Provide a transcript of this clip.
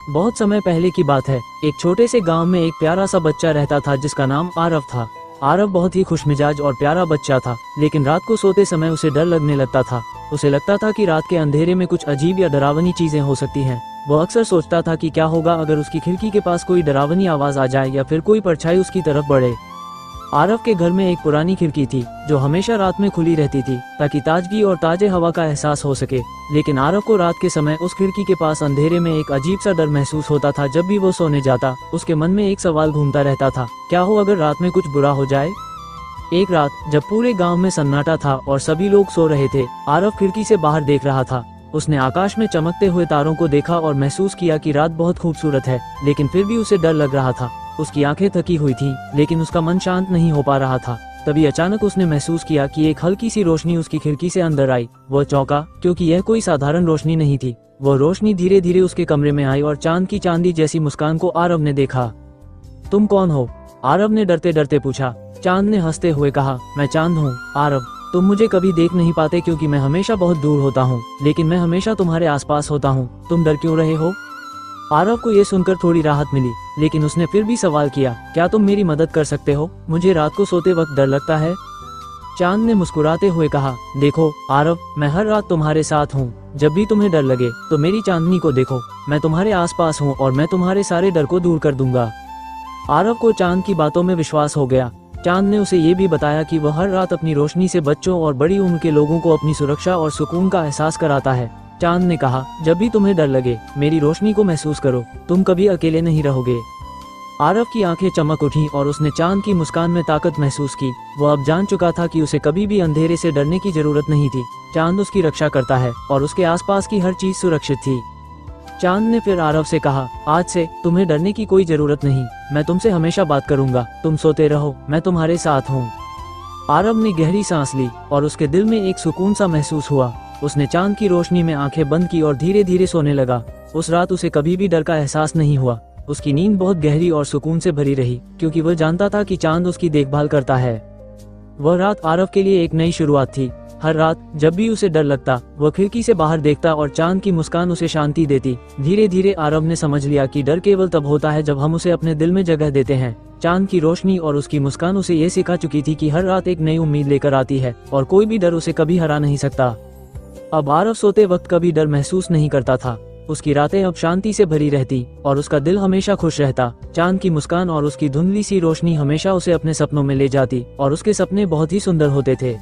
बहुत समय पहले की बात है। एक छोटे से गांव में एक प्यारा सा बच्चा रहता था जिसका नाम आरव था। आरव बहुत ही खुशमिजाज और प्यारा बच्चा था, लेकिन रात को सोते समय उसे डर लगने लगता था। उसे लगता था कि रात के अंधेरे में कुछ अजीब या डरावनी चीजें हो सकती हैं। वह अक्सर सोचता था कि क्या होगा अगर उसकी खिड़की के पास कोई डरावनी आवाज आ जाए या फिर कोई परछाई उसकी तरफ बढ़े। आरव के घर में एक पुरानी खिड़की थी जो हमेशा रात में खुली रहती थी ताकि ताजगी और ताजे हवा का एहसास हो सके। लेकिन आरव को रात के समय उस खिड़की के पास अंधेरे में एक अजीब सा डर महसूस होता था। जब भी वो सोने जाता, उसके मन में एक सवाल घूमता रहता था, क्या हो अगर रात में कुछ बुरा हो जाए। एक रात जब पूरे गांव में सन्नाटा था और सभी लोग सो रहे थे, आरव खिड़की से बाहर देख रहा था। उसने आकाश में चमकते हुए तारों को देखा और महसूस किया कि रात बहुत खूबसूरत है, लेकिन फिर भी उसे डर लग रहा था। उसकी आंखें थकी हुई थीं, लेकिन उसका मन शांत नहीं हो पा रहा था। तभी अचानक उसने महसूस किया कि एक हल्की सी रोशनी उसकी खिड़की से अंदर आई। वह चौंका क्योंकि यह कोई साधारण रोशनी नहीं थी। वह रोशनी धीरे धीरे उसके कमरे में आई और चांद की चांदी जैसी मुस्कान को आरव ने देखा। तुम कौन हो? आरव ने डरते डरते पूछा। चांद ने हंसते हुए कहा, मैं चांद हूँ आरव। तुम मुझे कभी देख नहीं पाते क्योंकि मैं हमेशा बहुत दूर होता हूँ, लेकिन मैं हमेशा तुम्हारे आसपास होता हूँ। तुम डर क्यों रहे हो? आरव को ये सुनकर थोड़ी राहत मिली, लेकिन उसने फिर भी सवाल किया, क्या तुम मेरी मदद कर सकते हो? मुझे रात को सोते वक्त डर लगता है। चांद ने मुस्कुराते हुए कहा, देखो आरव, मैं हर रात तुम्हारे साथ हूँ। जब भी तुम्हें डर लगे तो मेरी चांदनी को देखो, मैं तुम्हारे आसपास हूँ और मैं तुम्हारे सारे डर को दूर कर दूंगा। आरव को चांद की बातों में विश्वास हो गया। चांद ने उसे ये भी बताया कि वह हर रात अपनी रोशनी से बच्चों और बड़ी उम्र के लोगों को अपनी सुरक्षा और सुकून का एहसास कराता है। चांद ने कहा, जब भी तुम्हें डर लगे मेरी रोशनी को महसूस करो, तुम कभी अकेले नहीं रहोगे। आरव की आंखें चमक उठीं और उसने चांद की मुस्कान में ताकत महसूस की। वह अब जान चुका था कि उसे कभी भी अंधेरे से डरने की जरूरत नहीं थी। चांद उसकी रक्षा करता है और उसके आसपास की हर चीज सुरक्षित थी। चांद ने फिर आरव से कहा, आज से तुम्हें डरने की कोई जरूरत नहीं, मैं तुमसे हमेशा बात करूंगा। तुम सोते रहो, मैं तुम्हारे साथ हूँ। आरव ने गहरी सांस ली और उसके दिल में एक सुकून सा महसूस हुआ। उसने चांद की रोशनी में आंखें बंद की और धीरे धीरे सोने लगा। उस रात उसे कभी भी डर का एहसास नहीं हुआ। उसकी नींद बहुत गहरी और सुकून से भरी रही, क्योंकि वह जानता था कि चांद उसकी देखभाल करता है। वह रात आरव के लिए एक नई शुरुआत थी। हर रात जब भी उसे डर लगता, वह खिड़की से बाहर देखता और चांद की मुस्कान उसे शांति देती। धीरे धीरे आरव ने समझ लिया कि डर केवल तब होता है जब हम उसे अपने दिल में जगह देते हैं। चांद की रोशनी और उसकी मुस्कान उसे ये सिखा चुकी थी कि हर रात एक नई उम्मीद लेकर आती है और कोई भी डर उसे कभी हरा नहीं सकता। अब आरव सोते वक्त कभी डर महसूस नहीं करता था। उसकी रातें अब शांति से भरी रहती और उसका दिल हमेशा खुश रहता। चांद की मुस्कान और उसकी धुंधली सी रोशनी हमेशा उसे अपने सपनों में ले जाती और उसके सपने बहुत ही सुंदर होते थे।